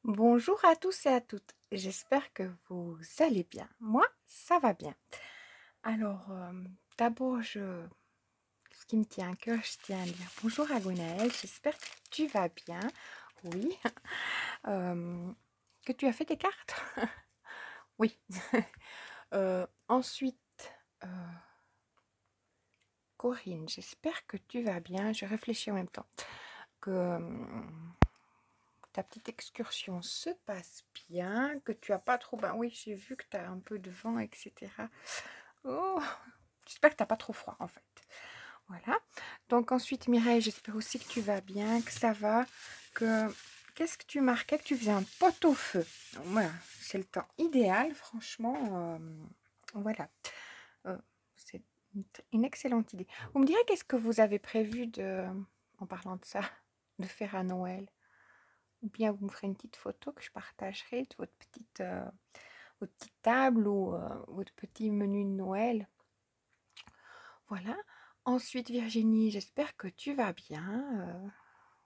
Bonjour à tous et à toutes. J'espère que vous allez bien. Moi, ça va bien. Alors, d'abord, ce qui me tient à cœur, je tiens à dire bonjour à Gwenaëlle. J'espère que tu vas bien. Oui. Euh, que tu as fait tes cartes? Oui. Ensuite, euh, Corinne, j'espère que tu vas bien. Je réfléchis en même temps. Que ta petite excursion se passe bien, que tu as pas trop... Ben oui, j'ai vu que tu as un peu de vent, etc. Oh, j'espère que tu n'as pas trop froid, en fait. Voilà. Donc ensuite, Mireille, j'espère aussi que tu vas bien, que ça va, que... Qu'est-ce que tu marquais? Que tu faisais un pot-au-feu. Voilà, c'est le temps idéal, franchement. Voilà. Euh, c'est une excellente idée. Vous me direz qu'est-ce que vous avez prévu de, en parlant de ça, de faire à Noël? Ou bien vous me ferez une petite photo que je partagerai de votre petite table ou votre petit menu de Noël. Voilà. Ensuite, Virginie, j'espère que tu vas bien.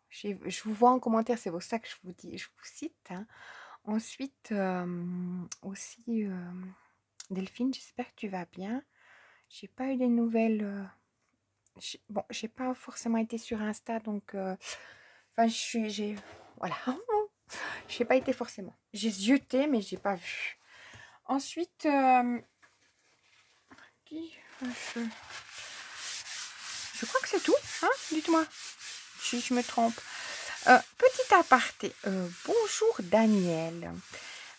Je vous vois en commentaire, c'est pour ça que je vous dis, je vous cite, hein. Ensuite, aussi, Delphine, j'espère que tu vas bien. J'ai pas eu des nouvelles. Bon, j'ai pas forcément été sur Insta, donc, enfin, voilà, j'ai pas été forcément. J'ai zioté, mais j'ai pas vu. Ensuite, qui, je, je crois que c'est tout, hein? Dites-moi si je me trompe. Petit aparté. Bonjour Daniel.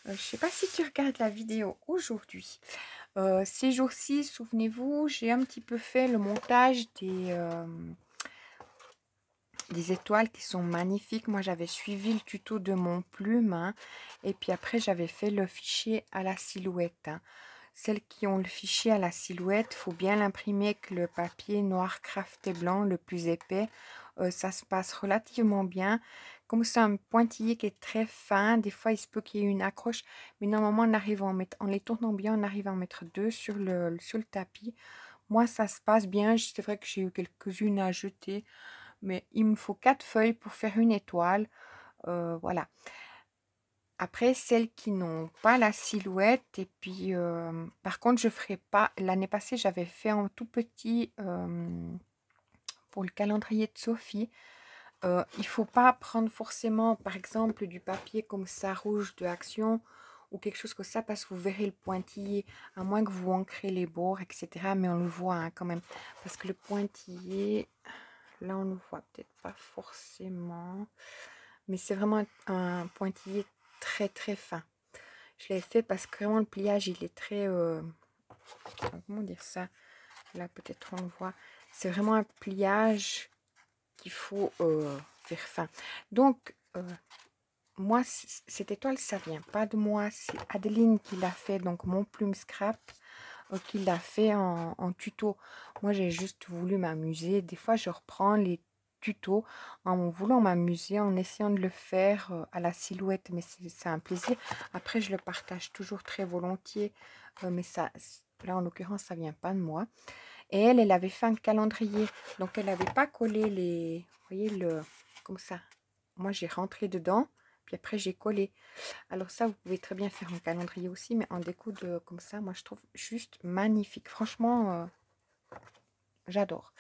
Je ne sais pas si tu regardes la vidéo aujourd'hui. Ces jours-ci, souvenez-vous, j'ai un petit peu fait le montage des étoiles qui sont magnifiques. Moi, j'avais suivi le tuto de mon plume, hein, et puis après, j'avais fait le fichier à la silhouette, hein. Celles qui ont le fichier à la silhouette, il faut bien l'imprimer avec le papier noir crafté blanc, le plus épais. Ça se passe relativement bien. Comme c'est un pointillé qui est très fin, des fois il se peut qu'il y ait une accroche, mais normalement on arrive à en mettre, en les tournant bien, on arrive à en mettre deux sur le tapis. Moi ça se passe bien, c'est vrai que j'ai eu quelques-unes à jeter, mais il me faut 4 feuilles pour faire une étoile. Voilà. Après, celles qui n'ont pas la silhouette, et puis par contre, je ferai pas. L'année passée, j'avais fait en tout petit pour le calendrier de Sophie. Il faut pas prendre forcément, par exemple, du papier comme ça, rouge de Action ou quelque chose comme ça, parce que vous verrez le pointillé, à moins que vous ancrez les bords, etc. Mais on le voit, hein, quand même, parce que le pointillé, là, on ne voit peut-être pas forcément, mais c'est vraiment un pointillé très très fin. Je l'ai fait parce que vraiment le pliage il est très comment dire ça, là peut-être on le voit, c'est vraiment un pliage qu'il faut faire fin. Donc moi cette étoile ça vient pas de moi, c'est Adeline qui l'a fait, donc mon plume scrap qui l'a fait en tuto. Moi j'ai juste voulu m'amuser, des fois je reprends les tutos en voulant m'amuser, en essayant de le faire à la silhouette, mais c'est un plaisir. Après je le partage toujours très volontiers, mais ça, là en l'occurrence ça vient pas de moi. Et elle avait fait un calendrier, donc elle n'avait pas collé les, vous voyez, comme ça. Moi j'ai rentré dedans, puis après j'ai collé. Alors ça, vous pouvez très bien faire un calendrier aussi, mais en déco comme ça, moi je trouve juste magnifique. Franchement, j'adore.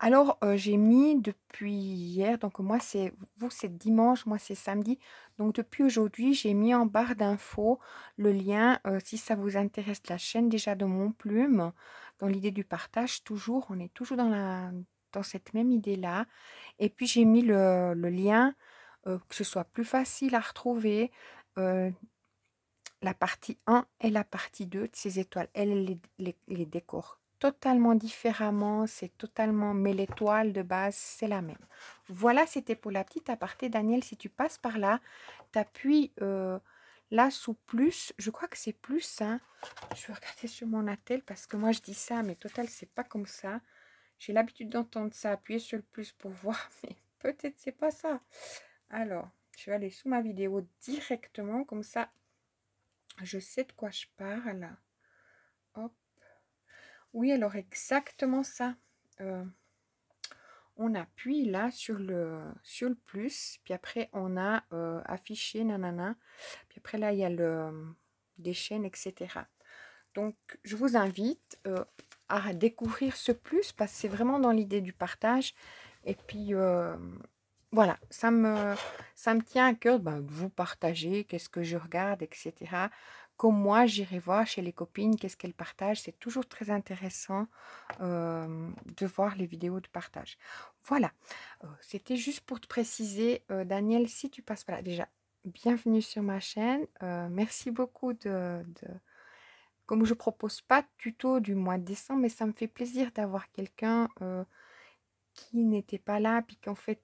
Alors, j'ai mis depuis hier, donc moi c'est, vous c'est dimanche, moi c'est samedi. Donc depuis aujourd'hui, j'ai mis en barre d'infos le lien, si ça vous intéresse, la chaîne déjà de mon plume, dans l'idée du partage, toujours, on est toujours dans cette même idée-là. Et puis j'ai mis le lien, que ce soit plus facile à retrouver, la partie 1 et la partie 2 de ces étoiles. Elle les décore totalement différemment, c'est totalement, mais l'étoile de base, c'est la même. Voilà, c'était pour la petite aparté. Daniel, si tu passes par là, tu appuies là sous plus, je crois que c'est plus, hein. Je vais regarder sur mon attel parce que moi je dis ça, mais total, c'est pas comme ça. J'ai l'habitude d'entendre ça, appuyer sur le plus pour voir, mais peut-être c'est pas ça. Alors, je vais aller sous ma vidéo directement, comme ça, je sais de quoi je parle. Hop. Oui, alors exactement ça. on appuie là sur le plus, puis après on a affiché, nanana, puis après là il y a des chaînes, etc. Donc je vous invite à découvrir ce plus parce que c'est vraiment dans l'idée du partage. Et puis voilà, ça me tient à cœur de vous partager, qu'est-ce que je regarde, etc. Comme moi, j'irai voir chez les copines qu'est-ce qu'elles partagent. C'est toujours très intéressant de voir les vidéos de partage. Voilà, c'était juste pour te préciser, Daniel, si tu passes par là, déjà, bienvenue sur ma chaîne. Merci beaucoup comme je propose pas de tuto du mois de décembre, mais ça me fait plaisir d'avoir quelqu'un qui n'était pas là, puis qu'en fait,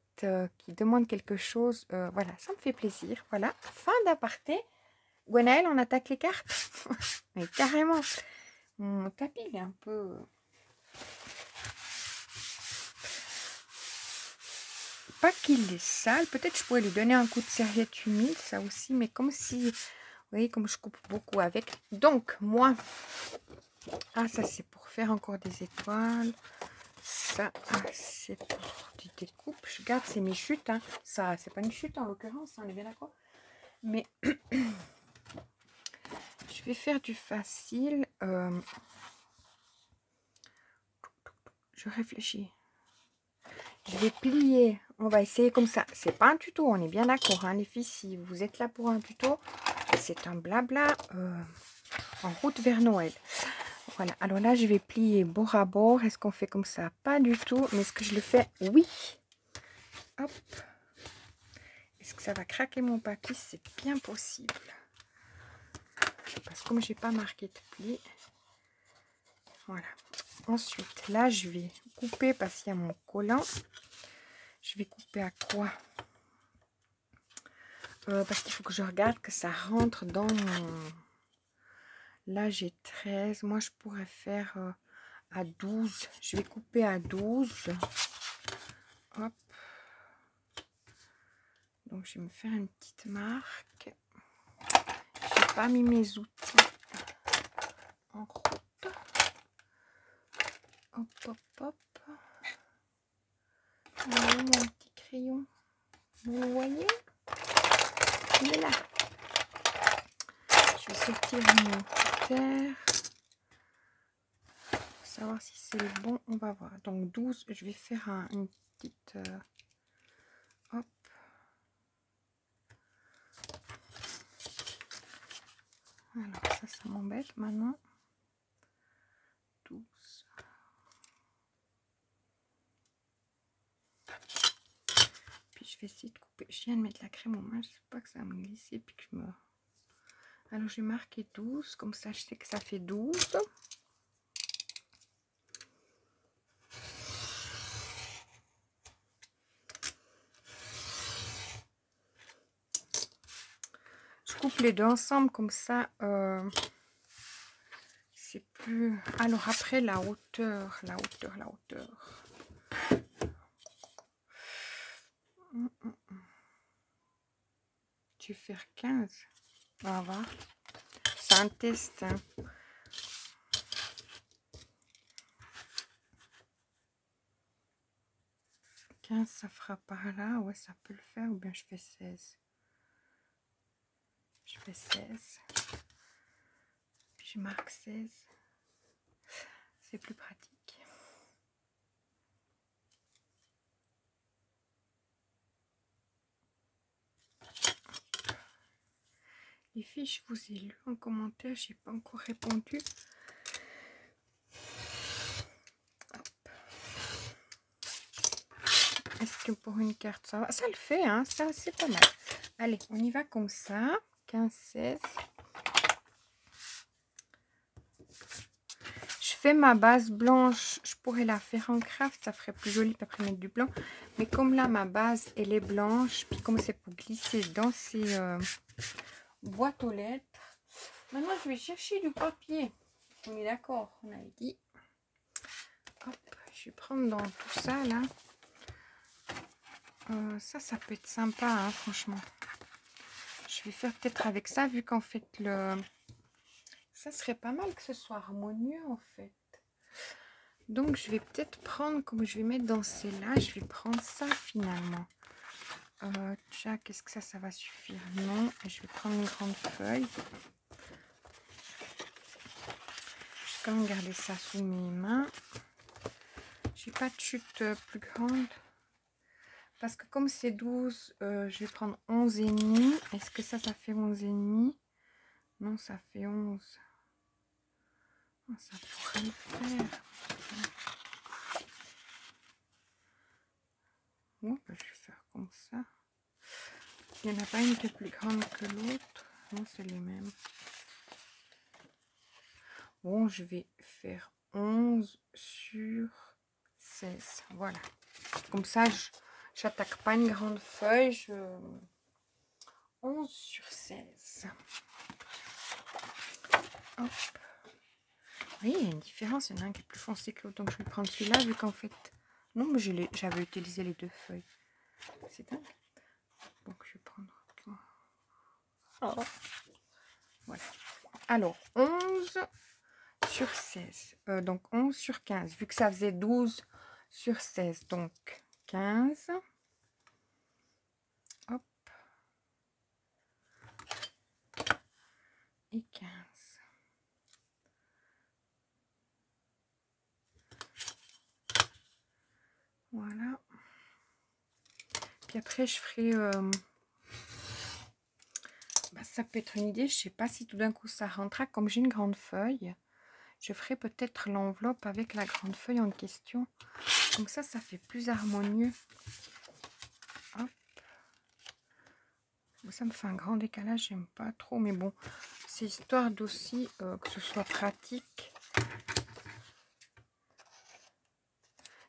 qui demande quelque chose. Voilà, ça me fait plaisir. Voilà, fin d'aparté. Gwenaël, on attaque les cartes. Mais carrément. Mon tapis, il est un peu... Pas qu'il est sale. Peut-être je pourrais lui donner un coup de serviette humide, ça aussi. Mais comme si... Vous voyez, comme je coupe beaucoup avec. Donc, moi... Ah, ça, c'est pour faire encore des étoiles. Ça, c'est pour des découpes. Je garde, c'est mes chutes. Hein. Ça, c'est pas une chute en l'occurrence, on est bien d'accord. Mais je vais faire du facile. Je réfléchis. Je vais plier. On va essayer comme ça. C'est pas un tuto, on est bien d'accord, hein, les filles. Si vous êtes là pour un tuto, c'est un blabla en route vers Noël. Voilà. Alors là, je vais plier bord à bord. Est-ce qu'on fait comme ça? Pas du tout. Mais est-ce que je le fais? Oui. Hop. Est-ce que ça va craquer mon papier? C'est bien possible. Parce que comme j'ai pas marqué de pli. Voilà. Ensuite, là, je vais couper parce qu'il y a mon collant. Je vais couper à quoi? Parce qu'il faut que je regarde que ça rentre dans mon... Là, j'ai 13. Moi, je pourrais faire à 12. Je vais couper à 12. Hop. Donc, je vais me faire une petite marque. Je n'ai pas mis mes outils en route. Hop, hop, hop. Où mon petit crayon? Vous le voyez? Il est là. Je vais sortir mon terre. Pour savoir si c'est le bon, on va voir. Donc 12, je vais faire une petite... hop. Alors ça m'embête maintenant. 12. Puis je vais essayer de couper. Je viens de mettre la crème au main, je sais pas que ça va me glisser. Puis que je me... Alors je vais marquer 12, comme ça je sais que ça fait 12. Je coupe les deux ensemble comme ça. C'est plus... Alors après la hauteur. Je vais faire 15. On va voir. C'est un test. Hein. Ça fera par là. Ouais, ça peut le faire. Ou bien je fais 16. Je fais 16. Puis je marque 16. C'est plus pratique. Les filles, je vous ai lu en commentaire. Je n'ai pas encore répondu. Est-ce que pour une carte, ça va? Ça le fait, hein? Ça, c'est pas mal. Allez, on y va comme ça. 15, 16. Je fais ma base blanche. Je pourrais la faire en craft. Ça ferait plus joli après mettre du blanc. Mais comme là, ma base, elle est blanche. Puis comme c'est pour glisser dans ces boîtes aux lettres. Maintenant, je vais chercher du papier. On est d'accord, on avait dit. Hop, je vais prendre dans tout ça, là. Ça peut être sympa, hein, franchement. Je vais faire peut-être avec ça, vu qu'en fait, ça serait pas mal que ce soit harmonieux, en fait. Donc, je vais peut-être prendre, comme je vais mettre dans celle-là, je vais prendre ça finalement. Tiens, qu'est-ce que ça va suffire? Non, je vais prendre une grande feuille. Je vais quand même garder ça sous mes mains. J'ai pas de chute plus grande. Parce que comme c'est 12, je vais prendre 11 et demi. Est-ce que ça fait 11 et demi? Non, ça fait 11. Oh, ça pourrait le faire. Bon, je vais faire comme ça. Il n'y en a pas une qui est plus grande que l'autre. Non, c'est les mêmes. Bon, je vais faire 11 sur 16. Voilà. Comme ça, j'attaque pas une grande feuille. 11 sur 16. Hop. Oui, il y a une différence. Il y en a un qui est plus foncé que l'autre. Donc, je vais prendre celui-là, vu qu'en fait... Non, mais j'avais utilisé les deux feuilles. C'est dingue. Donc, je vais prendre... Oh. Voilà. Alors, 11 sur 16. Donc, 11 sur 15. Vu que ça faisait 12 sur 16. Donc, 15. Hop. Et 15. Voilà. Puis après, je ferai... ça peut être une idée. Je sais pas si tout d'un coup ça rentrera. Comme j'ai une grande feuille, je ferai peut-être l'enveloppe avec la grande feuille en question. Comme ça fait plus harmonieux. Hop. Ça me fait un grand décalage. J'aime pas trop. Mais bon, c'est histoire d'aussi que ce soit pratique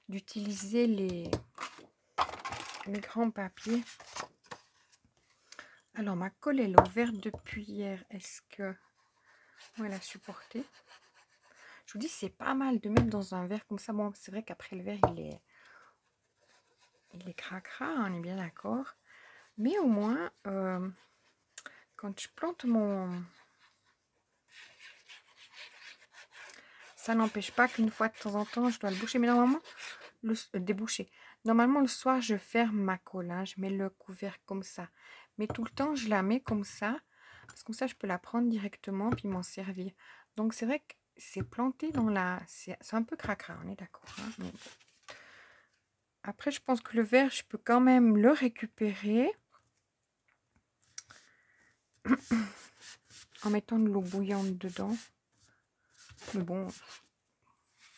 d'utiliser les grands papiers. Alors, ma colle elle est ouverte depuis hier. Est-ce que elle a supporté? Je vous dis, c'est pas mal de mettre dans un verre comme ça. Bon, c'est vrai qu'après le verre, il est cracra, on est bien d'accord. Mais au moins, quand je plante ça n'empêche pas qu'une fois de temps en temps, je dois le boucher. Mais normalement, déboucher. Normalement, le soir, je ferme ma colle. Hein, je mets le couvercle comme ça. Mais tout le temps, je la mets comme ça. Parce que comme ça, je peux la prendre directement puis m'en servir. Donc, c'est vrai que c'est planté dans la... C'est un peu cracra, on est d'accord. Hein, mais bon. Après, je pense que le verre, je peux quand même le récupérer. En mettant de l'eau bouillante dedans. Mais bon,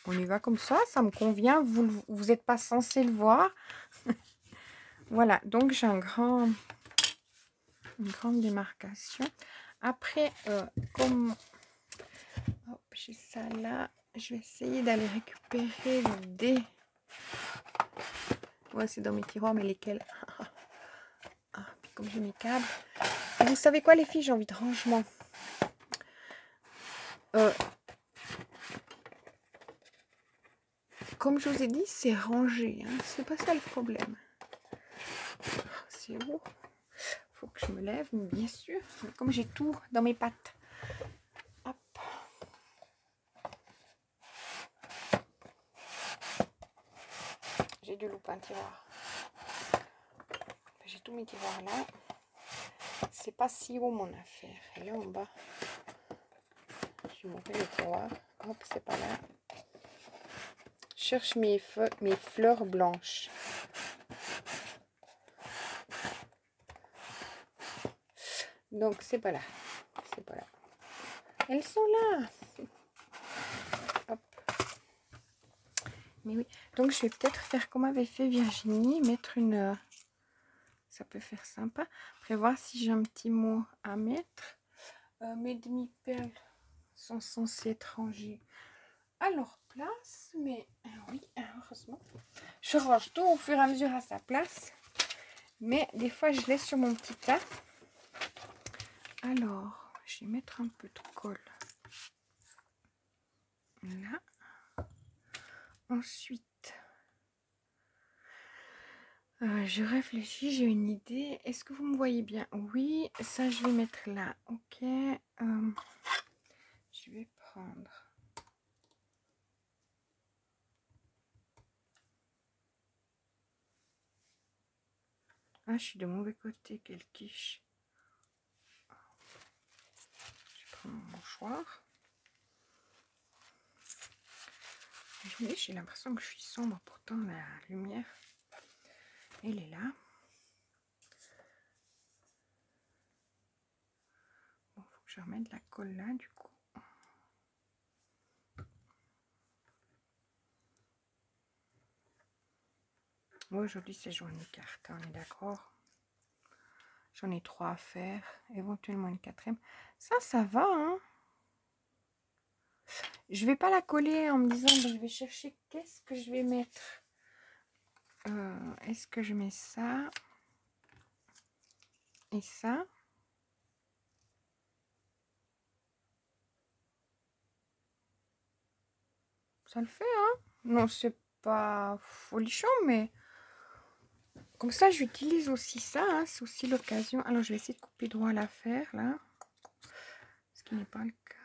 on y va comme ça me convient. Vous n'êtes pas censé le voir. Voilà, donc j'ai une grande démarcation. Après, comme j'ai ça là, je vais essayer d'aller récupérer des... Ouais, c'est dans mes tiroirs, mais lesquels? Puis comme j'ai mes câbles. Et vous savez quoi, les filles, j'ai envie de rangement. Comme je vous ai dit, c'est rangé. Hein. C'est pas ça le problème. C'est haut. Faut que je me lève, bien sûr. Mais comme j'ai tout dans mes pattes. Hop. J'ai du loup, un tiroir. J'ai tous mes tiroirs là. C'est pas si haut mon affaire. Et là en bas, je vais monter le tiroir. Hop, c'est pas là. Je cherche mes fleurs blanches. Donc c'est pas là. C'est pas là. Elles sont là. Hop. Mais oui. Donc je vais peut-être faire comme avait fait Virginie, mettre une... ça peut faire sympa. Après voir si j'ai un petit mot à mettre. Mes demi-perles sont censées être rangées à leur place. Mais oui, heureusement. Je range tout au fur et à mesure à sa place. Mais des fois, je laisse sur mon petit tas. Alors, je vais mettre un peu de colle. Là. Ensuite, je réfléchis, j'ai une idée. Est-ce que vous me voyez bien? Oui, ça, je vais mettre là. Ok. Je vais prendre Ah, je suis de mauvais côté, quelle quiche. Je prends mon mouchoir. J'ai l'impression que je suis sombre, pourtant la lumière, elle est là. Bon, faut que je remette la colle là, du coup. Bon, aujourd'hui, c'est journée carte, on est d'accord. J'en ai 3 à faire, éventuellement une 4e. Ça va, hein. Je vais pas la coller en me disant, ben, je vais chercher qu'est-ce que je vais mettre. Est-ce que je mets ça et ça? Ça le fait, hein? Non, c'est pas folichon, mais comme ça, j'utilise aussi ça, hein. C'est aussi l'occasion. Alors, je vais essayer de couper droit l'affaire, là. Ce qui n'est pas le cas.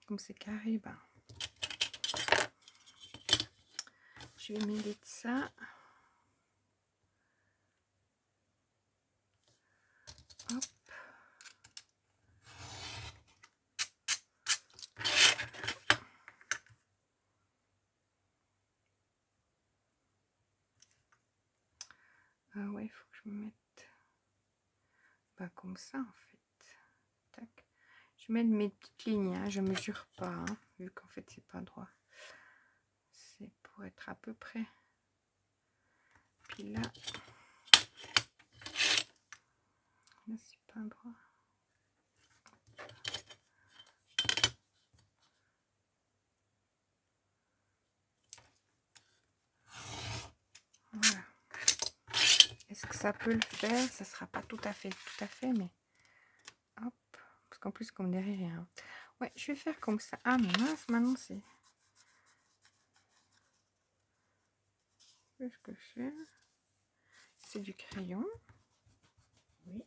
Comme c'est carré, ben, je vais mêler de ça. Hop. Ah ouais, il faut que je me mette pas comme ça, en fait. Tac. Je mets mes petites lignes, hein. Je mesure pas, hein, vu qu'en fait, c'est pas droit. C'est pour être à peu près. Puis là, c'est pas droit. Voilà. Est-ce que ça peut le faire? Ça sera pas tout à fait, mais hop. Parce qu'en plus, comme derrière, il y a un... Ouais, je vais faire comme ça. Ah, mais mince, maintenant, c'est... Qu'est-ce que je fais? C'est du crayon. Oui.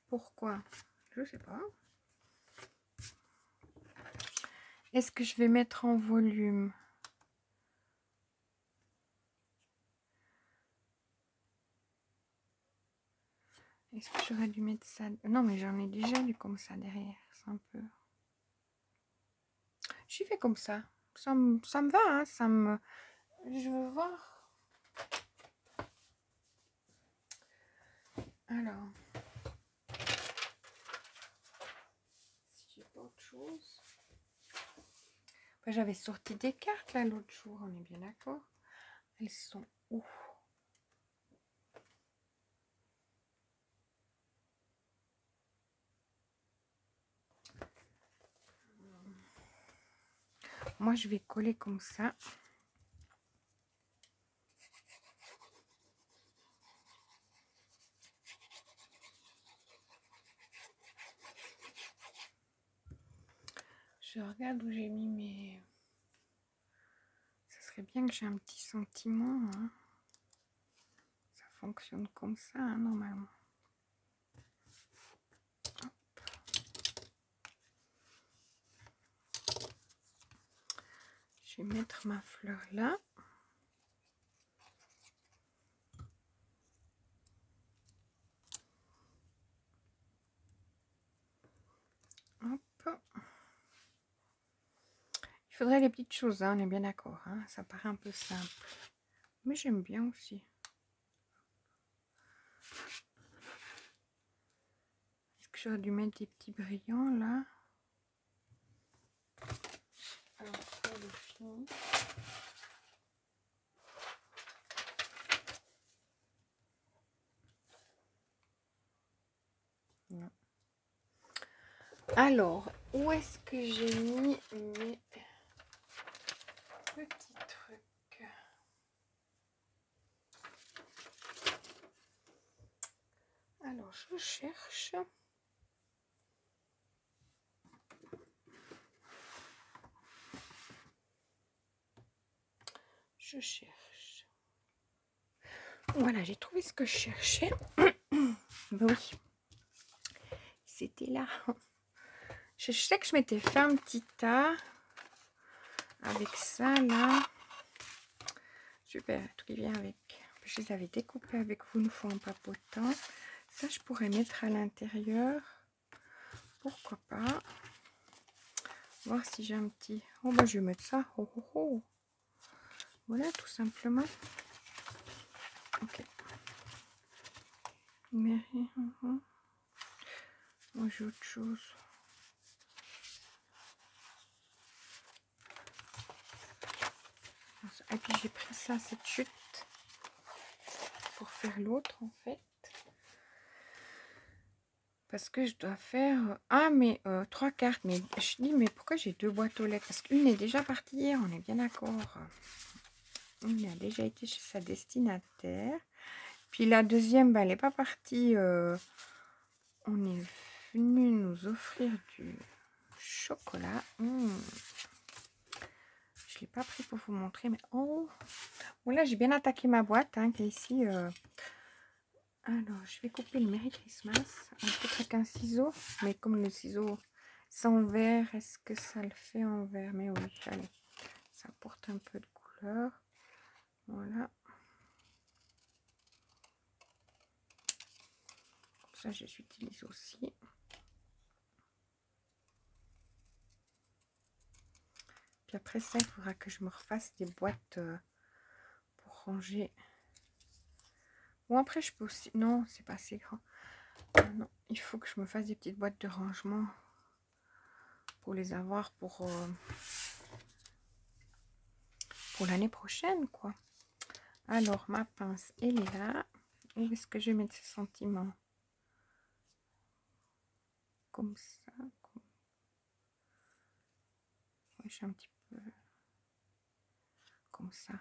Pourquoi? Je sais pas. Est-ce que je vais mettre en volume? Est-ce que j'aurais dû mettre ça? Non, mais j'en ai déjà du comme ça derrière. C'est un peu... Je fais comme ça. Ça me va, hein, ça me... Je veux voir. Alors... Si j'ai pas autre chose... Enfin, j'avais sorti des cartes, là, l'autre jour. On est bien d'accord. Elles sont où? Moi, je vais coller comme ça. Je regarde où j'ai mis mes... Ça serait bien que j'ai un petit sentiment, hein. Ça fonctionne comme ça, hein, normalement. Hop. Je vais mettre ma fleur là. Hop. Il faudrait les petites choses, hein, on est bien d'accord, hein. Ça paraît un peu simple. Mais j'aime bien aussi. Est-ce que j'aurais dû mettre des petits brillants là? Alors, ça, le fini. Non. Alors, où est-ce que j'ai mis mes petits trucs? Alors, je cherche. Je cherche. Voilà, j'ai trouvé ce que je cherchais. Ben oui, c'était là. Je sais que je m'étais fait un petit tas avec ça là. Super, tout qui vient avec. Je les avais découpés avec vous une fois en papotant. Ça, je pourrais mettre à l'intérieur. Pourquoi pas. Voir si j'ai un petit... Oh, bah, je vais mettre ça. Oh, oh, oh. Voilà, tout simplement. Ok. Mais... Moi, j'ai autre chose. Et puis, j'ai pris ça, cette chute, pour faire l'autre, en fait. Parce que je dois faire... Ah, mais 3 cartes. Mais je dis, mais pourquoi j'ai 2 boîtes aux lettres? Parce qu'une est déjà partie hier, on est bien d'accord. Une a déjà été chez sa destinataire. Puis la deuxième, bah, elle n'est pas partie. On est venu nous offrir du chocolat. Je ne l'ai pas pris pour vous montrer, mais oh! Bon, là, j'ai bien attaqué ma boîte, hein, qui est ici. Alors, je vais couper le Merry Christmas. Peut-être avec un ciseau. Mais comme le ciseau, c'est en vert, est-ce que ça le fait en vert? Mais oui, allez. Ça apporte un peu de couleur. Voilà. Comme ça, je l'utilise aussi. Puis après ça, il faudra que je me refasse des boîtes pour ranger. Bon, après, je peux aussi... Non, c'est pas assez grand. Non, il faut que je me fasse des petites boîtes de rangement pour les avoir pour l'année prochaine, quoi. Alors, ma pince, elle est là. Où est-ce que je vais mettre ces sentiments? Comme ça. Comme... Ouais, je suis un petit peu... Comme ça.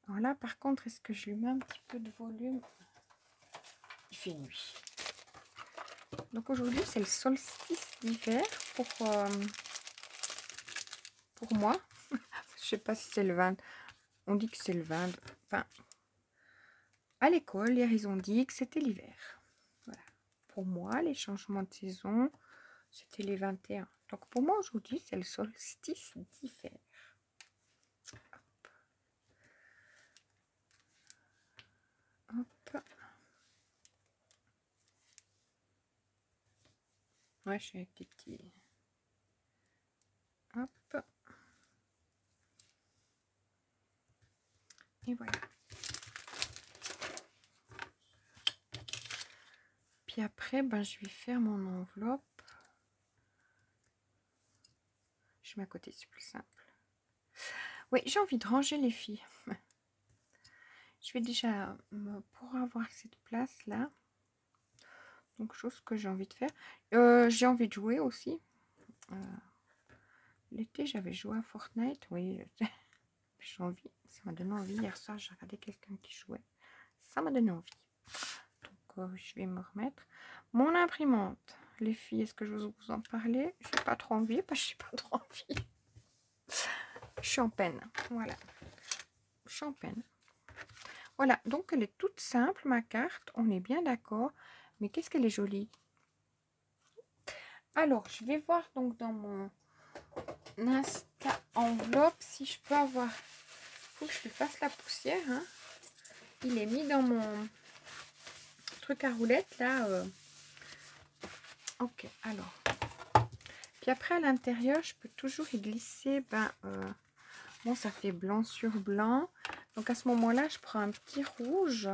Alors là, par contre, est-ce que je lui mets un petit peu de volume? Il fait nuit. Donc aujourd'hui, c'est le solstice d'hiver pour moi. Je sais pas si c'est le 20. On dit que c'est le 20. Enfin, à l'école, ils ont dit que c'était l'hiver. Voilà. Pour moi, les changements de saison, c'était les 21. Donc pour moi, aujourd'hui, c'est le solstice d'hiver. Hop. Ouais, je suis avec des petits... Hop. Et voilà. Puis après, ben, je vais faire mon enveloppe. Je mets à côté, c'est plus simple. Oui, j'ai envie de ranger les filles. Je vais déjà, pour avoir cette place-là, donc chose que j'ai envie de faire. J'ai envie de jouer aussi. L'été, j'avais joué à Fortnite. Oui, j'ai envie. Ça m'a donné envie. Hier soir, j'ai regardé quelqu'un qui jouait. Ça m'a donné envie. Donc, je vais me remettre. Mon imprimante. Les filles, est-ce que je vais vous en parler? Je n'ai pas trop envie, parce que je n'ai pas trop envie. Je suis en peine. Voilà. Je suis en peine. Voilà. Donc, elle est toute simple, ma carte. On est bien d'accord. Mais qu'est-ce qu'elle est jolie. Alors, je vais voir donc dans mon Insta enveloppe si je peux avoir... Faut que je lui fasse la poussière. Hein. Il est mis dans mon truc à roulettes là. Ok, alors. Puis après à l'intérieur, je peux toujours y glisser. Bon, ça fait blanc sur blanc. Donc à ce moment-là, je prends un petit rouge.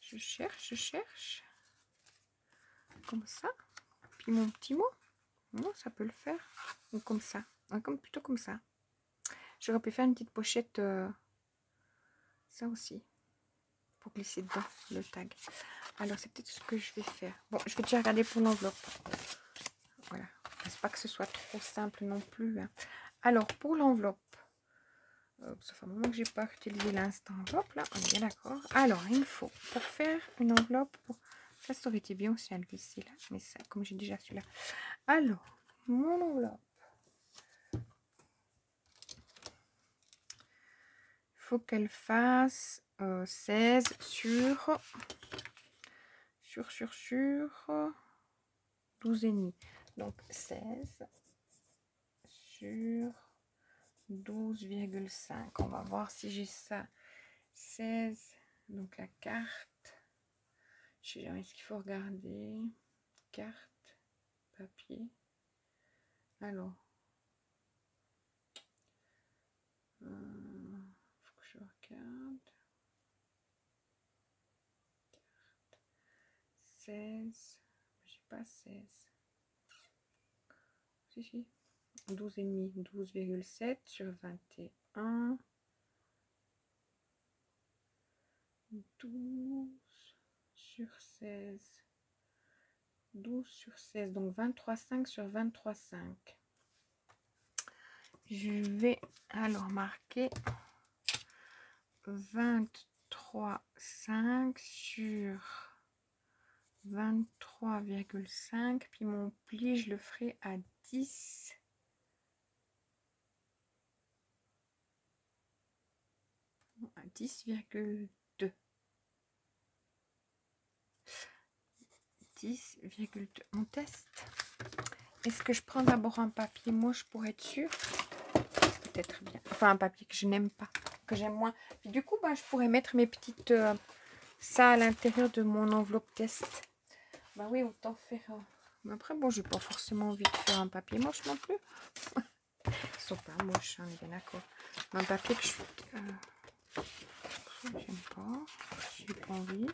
Je cherche. Comme ça. Puis mon petit mot. Non, ça peut le faire. Ou comme ça. Plutôt comme ça. J'aurais pu faire une petite pochette. Ça aussi. Pour glisser dedans le tag. Alors, c'est peut-être ce que je vais faire. Bon, je vais déjà regarder pour l'enveloppe. Voilà. C'est pas que ce soit trop simple non plus. Hein. Alors, pour l'enveloppe. Ça fait un moment que j'ai pas utilisé l'instant enveloppe. Là, on est bien d'accord. Alors, il faut, pour faire une enveloppe, ça aurait été bien aussi à le glisser là. Mais ça, comme j'ai déjà celui-là. Alors, mon enveloppe. Il faut qu'elle fasse 16 sur 12,5. Donc 16 sur 12,5. On va voir si j'ai ça. 16. Donc la carte. Je sais jamais ce qu'il faut regarder. Carte, papier. Alors. Faut que je regarde. 16. J'ai pas 16. Si. 12,5. 12,7 sur 21. 12 sur 16. 12 sur 16. Donc 23,5 sur 23,5. Je vais alors marquer 23,5 sur 23,5. Puis mon pli, je le ferai à 10. À 10,2. 10,2. On teste. Est-ce que je prends d'abord un papier moche pour être sûr? Peut-être bien. Enfin, un papier que je n'aime pas, que j'aime moins. Puis du coup, bah, je pourrais mettre mes petites... ça à l'intérieur de mon enveloppe test. Bah oui, autant faire... Mais après, bon, j'ai pas forcément envie de faire un papier moche non plus. Ils sont pas moches, on est bien d'accord. Mais un papier que je... j'aime pas. J'ai pas envie.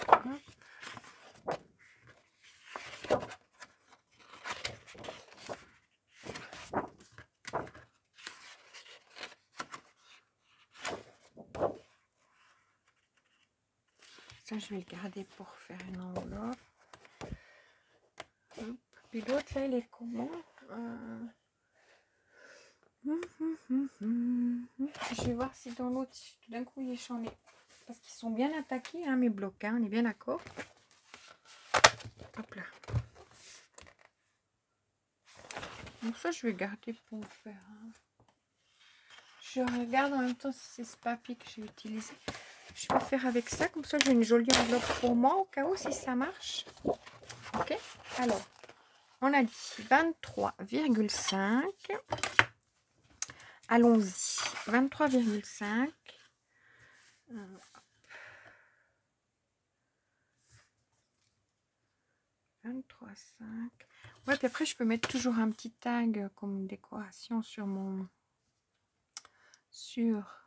Hop. Ça, je vais le garder pour faire une enveloppe. Hop. Puis l'autre, là, il est comment? Je vais voir si dans l'autre, tout d'un coup, il est changé. Parce qu'ils sont bien attaqués, hein, mes blocs. Hein, on est bien d'accord. Hop là. Donc ça, je vais garder pour faire. Hein. Je regarde en même temps si c'est ce papier que j'ai utilisé. Je vais faire avec ça. Comme ça, j'ai une jolie enveloppe pour moi au cas où si ça marche. Ok. Alors, on a dit 23,5. Allons-y. 23,5. 23,5. Ouais, puis après, je peux mettre toujours un petit tag comme décoration sur mon... Sur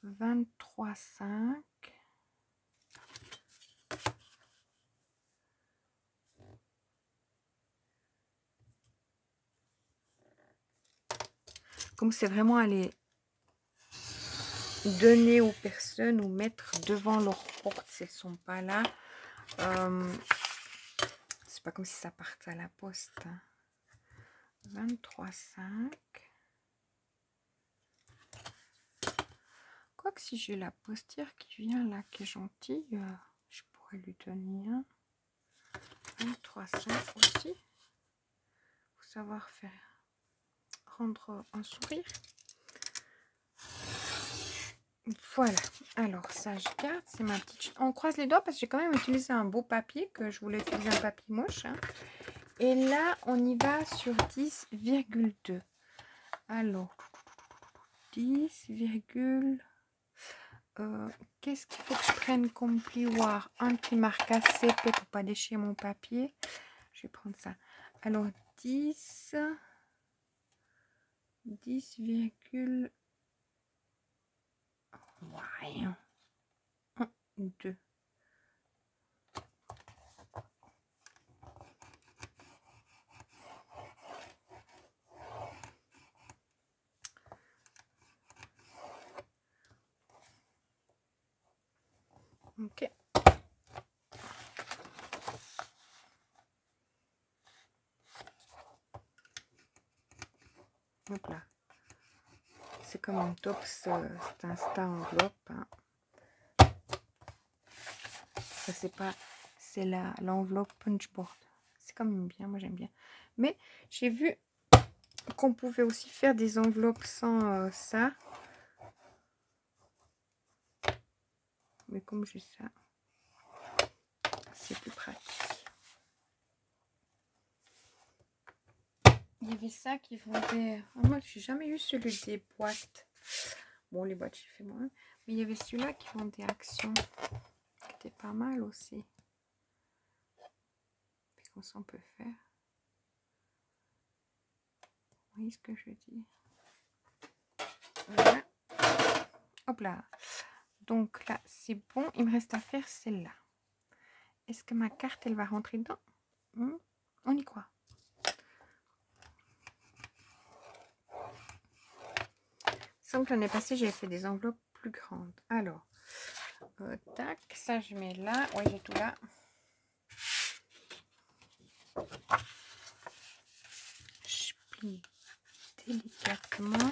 23,5. Comme c'est vraiment aller donner aux personnes ou mettre devant leur porte si elles ne sont pas là. C'est pas comme si ça partait à la poste. Hein. 23,5. Quoique si j'ai la postière qui vient là, qui est gentille, je pourrais lui donner un. 23,5 aussi. Faut savoir faire. Rendre un sourire. Voilà. Alors ça, je garde. C'est ma petite... On croise les doigts parce que j'ai quand même utilisé un beau papier que je voulais utiliser un papier moche. Hein. Et là, on y va sur 10,2. Alors, 10, qu'est-ce qu'il faut que je prenne comme plioir? Un qui marque assez pour ne pas déchirer mon papier. Je vais prendre ça. Alors, 10, 10, ouais, 1, 2. Ok. Hop là. C'est comme un top, c'est Insta enveloppe. Hein. Ça, c'est pas... C'est l'enveloppe punchboard. C'est quand même bien, moi j'aime bien. Mais j'ai vu qu'on pouvait aussi faire des enveloppes sans ça. Mais comme j'ai ça, c'est plus pratique. y avait ça qui vendait. Oh, moi, j'ai jamais eu celui des boîtes. Bon, les boîtes, j'ai fait moins. Mais il y avait celui-là qui vendait Action. Qui était pas mal aussi. Puis comme ça, on peut faire. Vous voyez ce que je dis? Voilà. Hop là. Donc là, c'est bon. Il me reste à faire celle-là. Est-ce que ma carte, elle va rentrer dedans? On y croit. Semble que l'année passée, j'avais fait des enveloppes plus grandes. Alors, tac, ça je mets là. Oui, j'ai tout là. Je plie délicatement.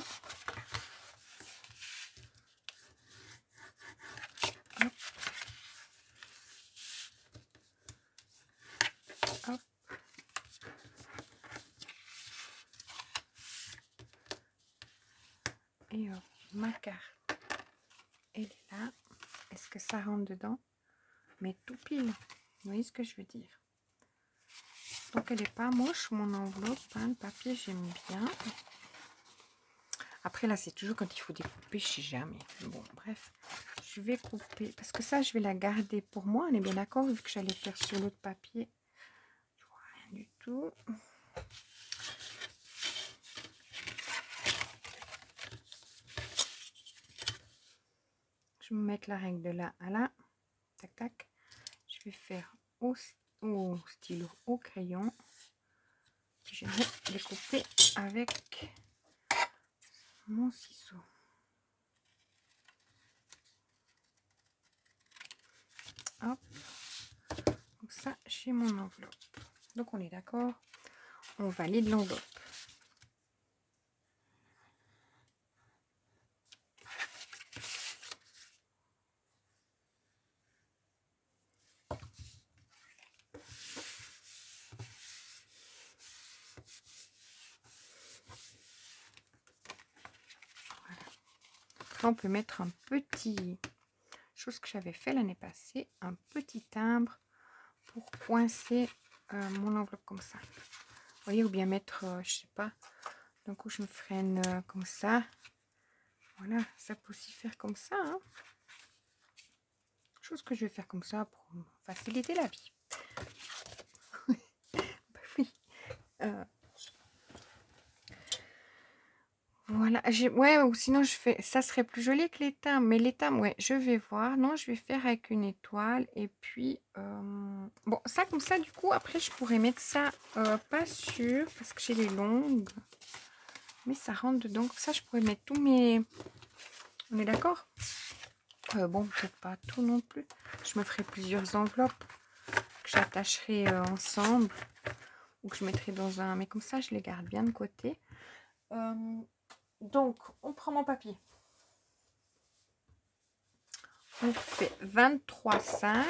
Hop. Hop. Et hop, ma carte, elle est là. Est-ce que ça rentre dedans? Mais tout pile. Vous voyez ce que je veux dire? Donc elle est pas moche mon enveloppe, hein. Le papier j'aime bien. Après là c'est toujours quand il faut découper, je sais jamais. Bon bref, je vais couper parce que ça je vais la garder pour moi. On est bien d'accord vu que j'allais faire sur l'autre papier. Je vois rien du tout. Je vais me mettre la règle de là à là. Tac tac. Je vais faire au stylo, au crayon. Je vais découper avec mon ciseau. Hop. Comme ça, j'ai mon enveloppe. Donc on est d'accord. On valide l'enveloppe. On peut mettre un petit, chose que j'avais fait l'année passée, un petit timbre pour coincer mon enveloppe comme ça. Vous voyez, ou bien mettre, je sais pas, d'un coup je me freine comme ça. Voilà, ça peut aussi faire comme ça. Hein. Chose que je vais faire comme ça pour me faciliter la vie. Bah oui. Voilà, ouais, ou sinon je fais, ça serait plus joli que les timbres, mais les timbres, ouais, je vais voir. Non, je vais faire avec une étoile et puis bon, ça comme ça, du coup, après je pourrais mettre ça, pas sûr parce que j'ai les longues, mais ça rentre dedans. Comme ça, je pourrais mettre tous mes, on est d'accord? Bon, peut-être pas tout non plus. Je me ferai plusieurs enveloppes que j'attacherai ensemble ou que je mettrai dans un, mais comme ça, je les garde bien de côté. Donc, on prend mon papier. On fait 23,5.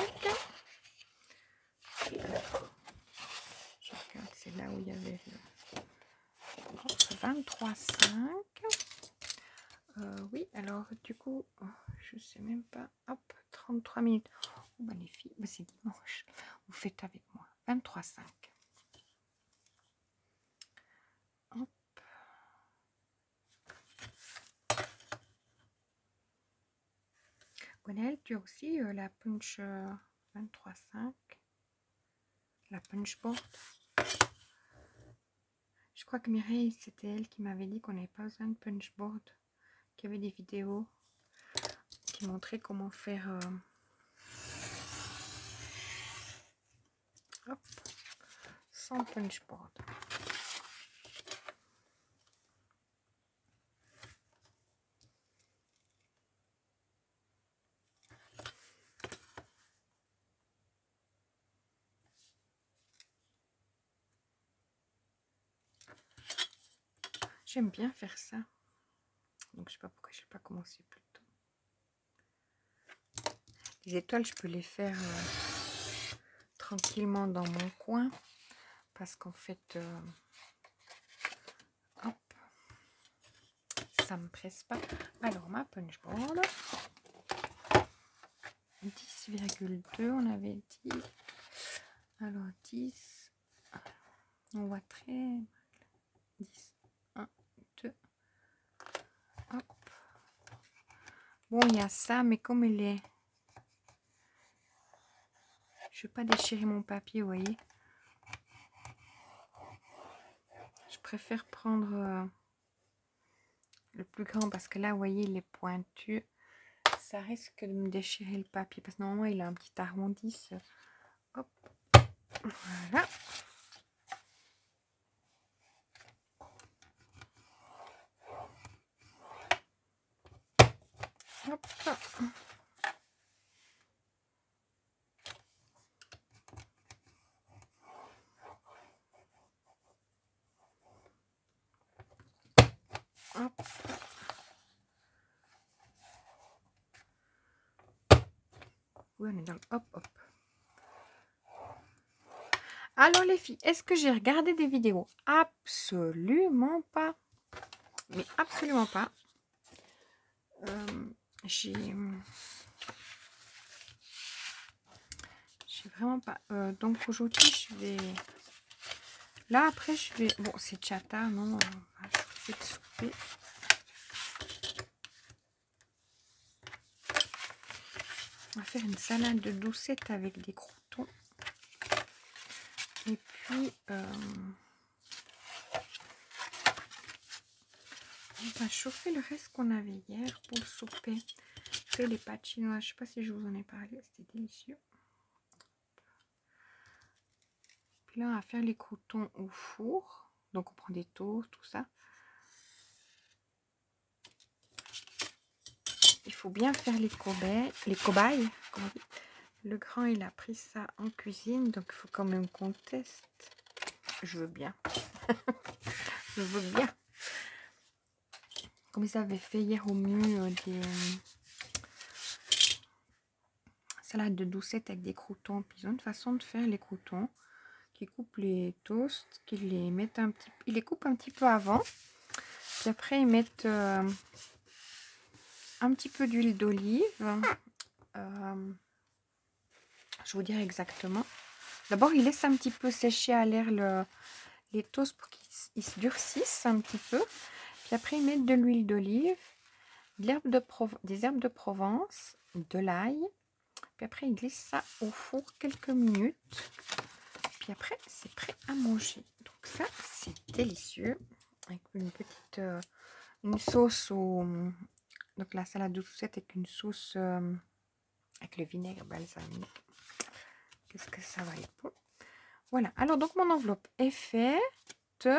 Je regarde, c'est là où il y avait le 23,5. Oui, alors du coup, je sais même pas. Hop, 33 minutes. Oh, bah, les filles, bah, c'est dimanche. Vous faites avec moi. 23,5. Hop. Gwenaëlle, tu as aussi la punch 23,5. La punch board. Je crois que Mireille, c'était elle qui m'avait dit qu'on n'avait pas besoin de punch board. Qu'il y avait des vidéos qui montraient comment faire hop, sans punch board. J'aime bien faire ça. Donc je sais pas pourquoi je n'ai pas commencé plus tôt. Les étoiles, je peux les faire tranquillement dans mon coin. Parce qu'en fait, hop, ça me presse pas. Alors ma punch board, 10,2 on avait dit. Alors 10, on voit très mal. 10. Bon, il y a ça, mais comme il est... Je ne vais pas déchirer mon papier, vous voyez. Je préfère prendre le plus grand parce que là, vous voyez, il est pointu. Ça risque de me déchirer le papier parce que normalement, il a un petit arrondi. Hop, voilà. Hop. Hop. Oui, on est dans le hop, hop. Alors les filles, est-ce que j'ai regardé des vidéos? Absolument pas. Mais absolument pas. J'ai vraiment pas. Donc aujourd'hui, je vais... Là, après, je vais... Bon, c'est déjà tard, non? Je vais le souper. On va faire une salade de doucette avec des croûtons. Et puis, on va chauffer le reste qu'on avait hier pour le souper. Je fais les pâtes chinoises. Je ne sais pas si je vous en ai parlé. C'était délicieux. Puis là, on va faire les croûtons au four. Donc, on prend des toasts, tout ça. Il faut bien faire les cobayes. Le grand, il a pris ça en cuisine. Donc, il faut quand même qu'on teste. Je veux bien. Je veux bien. Comme ils avaient fait hier au mieux des salades de doucette avec des croûtons. Puis ils ont une façon de faire les croûtons. Qui coupent les toasts. Qui les mettent un petit... Ils les coupent un petit peu avant. Puis après, ils mettent... un petit peu d'huile d'olive. Je vous dirai exactement. D'abord, il laisse un petit peu sécher à l'air les toasts pour qu'ils se durcissent un petit peu. Puis après, ils mettent de l'huile d'olive, des herbes de Provence, de l'ail. Puis après, ils glissent ça au four quelques minutes. Puis après, c'est prêt à manger. Donc ça, c'est délicieux. Avec une petite... une sauce au... Donc la salade doucette avec une sauce avec le vinaigre balsamique. Qu'est-ce que ça va être bon. Voilà. Alors donc mon enveloppe est faite.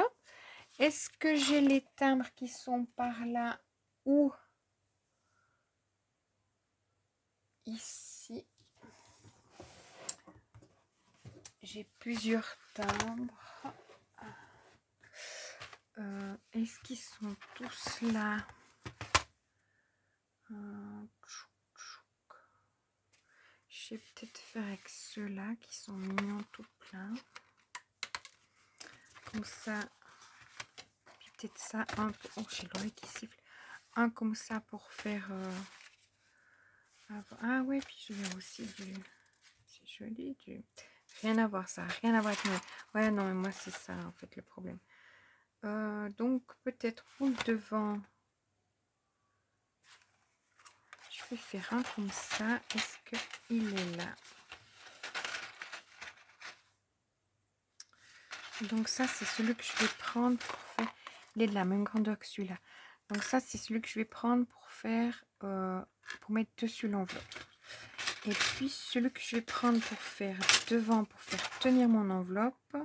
Est-ce que j'ai les timbres qui sont par là ou ici? J'ai plusieurs timbres. Est-ce qu'ils sont tous là? Je vais peut-être faire avec ceux-là qui sont mignons tout plein. Comme ça. Puis peut-être ça un peu. Oh, j'ai l'oreille qui siffle. Un comme ça pour faire. Ah ouais, puis je vais aussi du. C'est joli. Rien à voir ça. Rien à voir avec moi. Ouais, non, mais moi c'est ça en fait le problème. Donc peut-être pour le devant. Je vais faire un comme ça. Est-ce qu'il est là? Donc ça, c'est celui que je vais prendre pour faire... Il est de la même grandeur que celui-là. Donc ça, c'est celui que je vais prendre pour faire... pour mettre dessus l'enveloppe. Et puis, celui que je vais prendre pour faire devant, pour faire tenir mon enveloppe,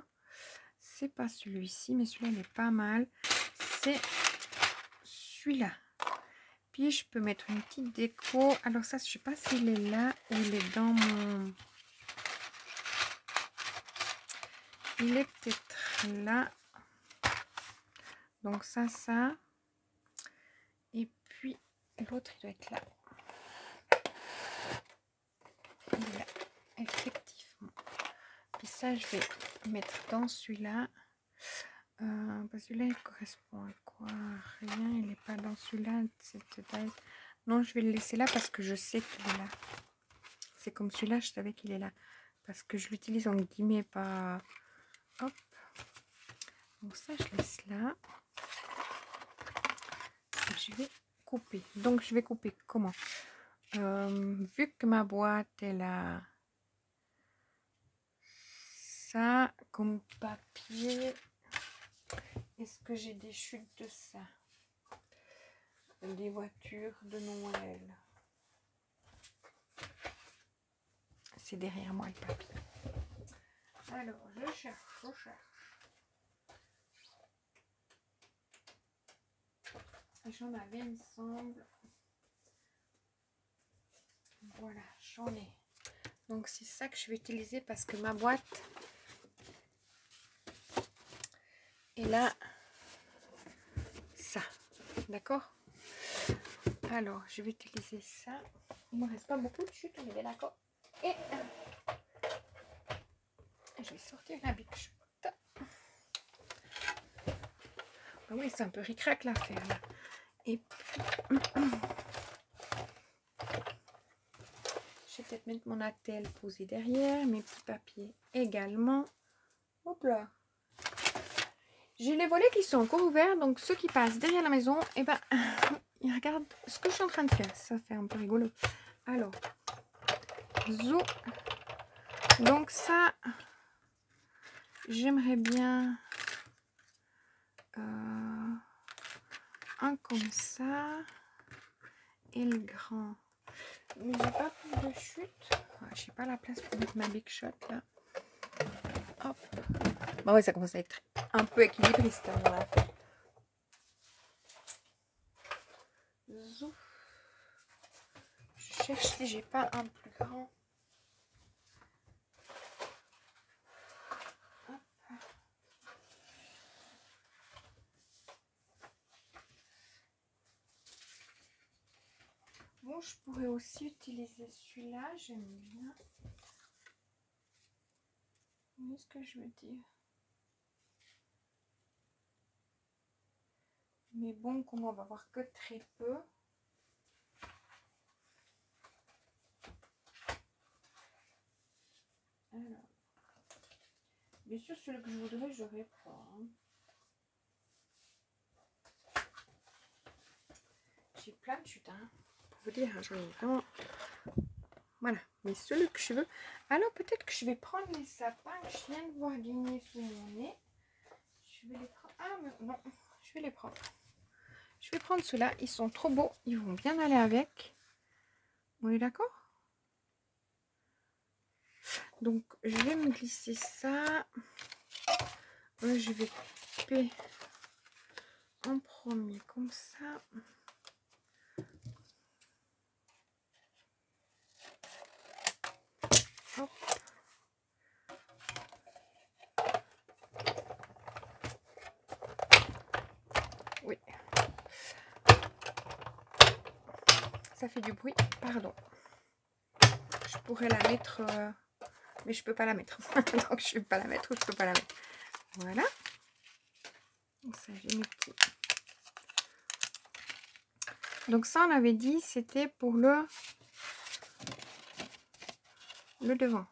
c'est pas celui-ci, mais celui-là, il est pas mal. C'est celui-là. Puis, je peux mettre une petite déco. Alors ça, je sais pas s'il est là ou il est dans mon... Il est peut-être là. Donc ça. Et puis l'autre, il doit être là. Il est là, effectivement. Puis ça, je vais mettre dans celui-là. Celui-là, il correspond à quoi? Rien, il n'est pas dans celui-là. Cette taille. Non, je vais le laisser là parce que je sais qu'il est là. C'est comme celui-là, je savais qu'il est là. Parce que je l'utilise en guillemets, pas... Hop. Donc ça, je laisse là. Je vais couper. Donc, je vais couper comment? Vu que ma boîte, elle a ça comme papier, est-ce que j'ai des chutes de ça? Des voitures de Noël. C'est derrière moi le papier. Alors, je cherche. J'en avais, il me semble. Voilà, j'en ai. Donc, c'est ça que je vais utiliser parce que ma boîte est là. Ça. D'accord? Alors, je vais utiliser ça. Il ne me reste pas beaucoup de chutes, on est bien d'accord. Et je vais sortir la Big Shot. Ah oui, c'est un peu ric-rac l'affaire là. Et puis, je vais peut-être mettre mon attel posé derrière, mes petits papiers également. Hop là. J'ai les volets qui sont encore ouverts, donc ceux qui passent derrière la maison, et ben, ils regardent ce que je suis en train de faire. Ça fait un peu rigolo. Alors, zou. Donc ça, j'aimerais bien un comme ça et le grand. Mais j'ai pas plus de chute. J'ai pas la place pour mettre ma Big Shot là. Hop. Bah ouais, ça commence à être un peu équilibriste dans la fête. Zouf. Je cherche si j'ai pas un plus grand. Hop. Bon, je pourrais aussi utiliser celui-là, j'aime bien. Vous voyez ce que je veux dire? Mais bon, comme on va voir que très peu. Alors, bien sûr, celui que je voudrais, je n'aurai pas. Hein. J'ai plein de chutes, hein. Pour vous dire, j'en ai vraiment. Voilà, mais celui que je veux. Alors, peut-être que je vais prendre les sapins que je viens de voir gagner sous mon nez. Je vais les prendre. Ah, mais non, je vais les prendre. Je vais prendre ceux-là. Ils sont trop beaux. Ils vont bien aller avec. On est d'accord? Donc, je vais me glisser ça. Je vais couper en premier comme ça. Hop. Oui. Ça fait du bruit. Pardon. Je pourrais la mettre... mais je peux pas la mettre. Donc, je vais pas la mettre ou je peux pas la mettre. Voilà. Donc, ça, j'ai mes petits... Donc, ça, on avait dit, c'était pour le devant.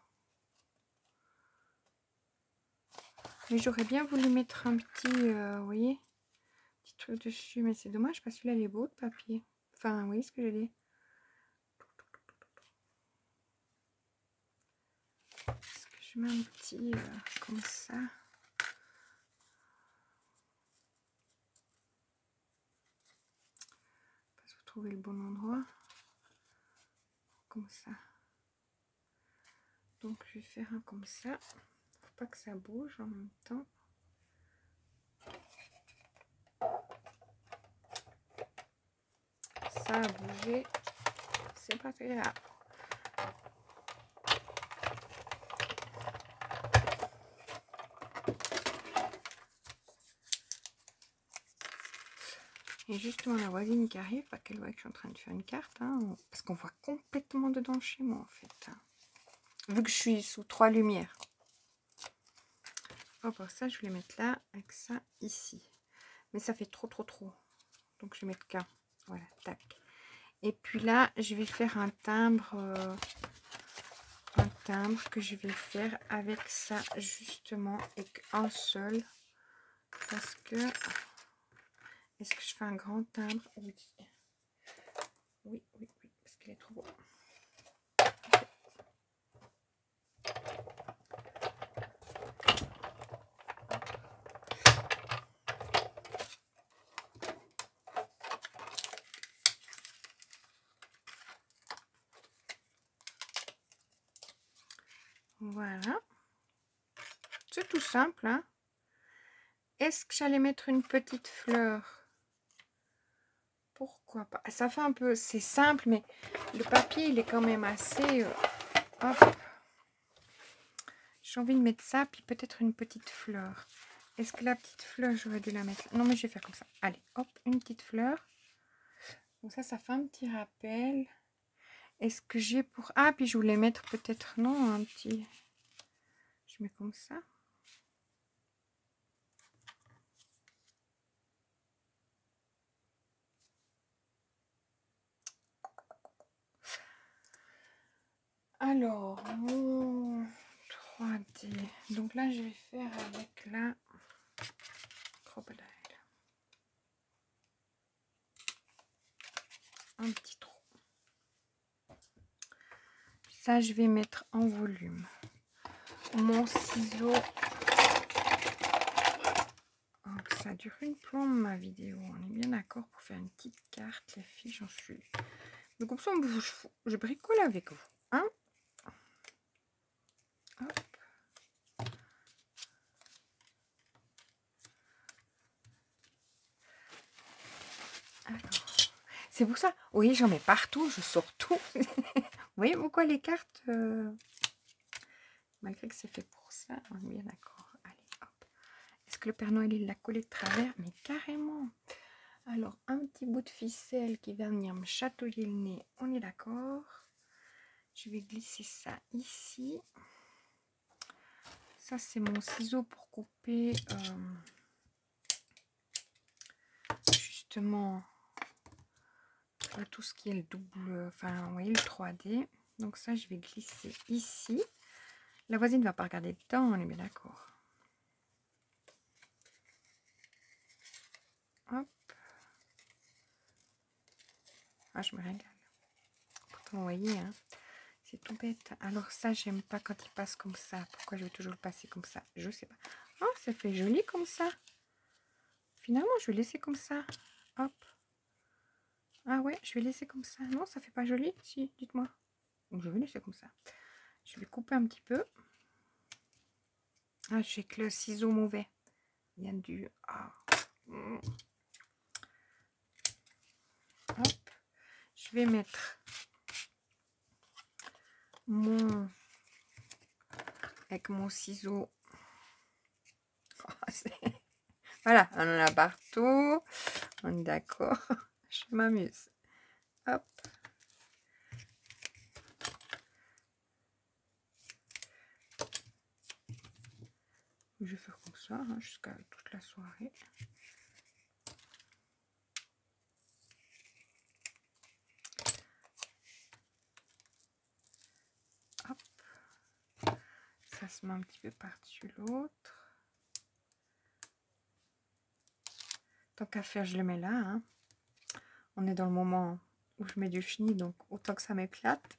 Mais j'aurais bien voulu mettre un petit, vous voyez, petit truc dessus. Mais c'est dommage parce que celui-là, il est beau de papier. Enfin, vous voyez ce que j'ai dit. Est-ce que je mets un petit comme ça? Parce que vous trouvez le bon endroit. Comme ça. Donc, je vais faire un comme ça. Faut pas que ça bouge en même temps. Ça a bougé. C'est pas très grave. Et justement, la voisine qui arrive, pas qu'elle voit que je suis en train de faire une carte, hein, parce qu'on voit complètement dedans chez moi en fait. Hein, vu que je suis sous 3 lumières. Oh, pour ça, je vais les mettre là, avec ça ici. Mais ça fait trop. Donc, je vais mettre qu'un. Voilà, tac. Et puis là, je vais faire un timbre que je vais faire avec ça justement et qu'un seul. Parce que est-ce que je fais un grand timbre? Oui. Voilà. C'est tout simple, hein. Est-ce que j'allais mettre une petite fleur? Pourquoi pas? Ça fait un peu... C'est simple, mais le papier, il est quand même assez... hop. J'ai envie de mettre ça, puis peut-être une petite fleur. Est-ce que la petite fleur, j'aurais dû la mettre? Non, mais je vais faire comme ça. Allez, hop, une petite fleur. Donc ça fait un petit rappel. Est-ce que j'ai pour... Ah, puis je voulais mettre peut-être, non, un petit... Je mets comme ça. Alors, mon 3D. Donc là, je vais faire avec la Crocodile. Un petit trou. Ça, je vais mettre en volume. Mon ciseau. Oh, ça dure une plombe, ma vidéo. On est bien d'accord pour faire une petite carte, les filles, j'en suis. Donc comme ça, on bouge fou. Je bricole avec vous. Hein? Hop. Alors, c'est pour ça. Oui, j'en mets partout, je sors tout. Vous voyez pourquoi les cartes, malgré que c'est fait pour ça, on est bien d'accord. Allez, hop. Est-ce que le Père Noël, il l'a collé de travers? Mais carrément. Alors, un petit bout de ficelle qui va venir me chatouiller le nez, on est d'accord. Je vais glisser ça ici. Ça, c'est mon ciseau pour couper justement tout ce qui est le double, enfin, vous voyez, le 3D. Donc ça, je vais glisser ici. La voisine ne va pas regarder dedans, on est bien d'accord. Hop. Ah, je me régale. Pourtant, vous voyez, hein, c'est tout bête. Alors ça, j'aime pas quand il passe comme ça. Pourquoi je vais toujours le passer comme ça? Je sais pas. Oh, ça fait joli comme ça. Finalement, je vais laisser comme ça. Hop. Ah ouais, je vais laisser comme ça. Non, ça fait pas joli? Si, dites-moi. Donc, je vais laisser comme ça. Je vais couper un petit peu. Ah, j'ai que le ciseau mauvais. Il y a du... Ah. Hop. Je vais mettre mon... Avec mon ciseau. Voilà, on en a partout. On est d'accord. Je m'amuse. Hop. Je vais faire comme ça hein, jusqu'à toute la soirée. Hop. Ça se met un petit peu par-dessus l'autre. Tant qu'à faire, je le mets là. Hein. On est dans le moment où je mets du chenille, donc autant que ça m'éclate.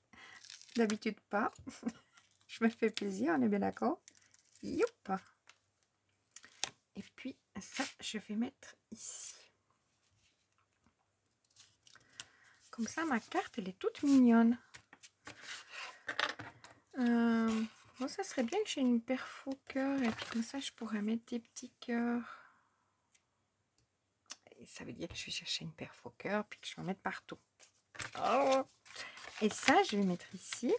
D'habitude pas. Je me fais plaisir, on est bien d'accord. Youp. Et puis ça, je vais mettre ici. Comme ça, ma carte, elle est toute mignonne. Bon, ça serait bien que j'ai une perfo cœur. Et puis comme ça, je pourrais mettre des petits cœurs. Et ça veut dire que je vais chercher une perfo cœur, puis que je vais en mettre partout. Oh. Et ça, je vais mettre ici.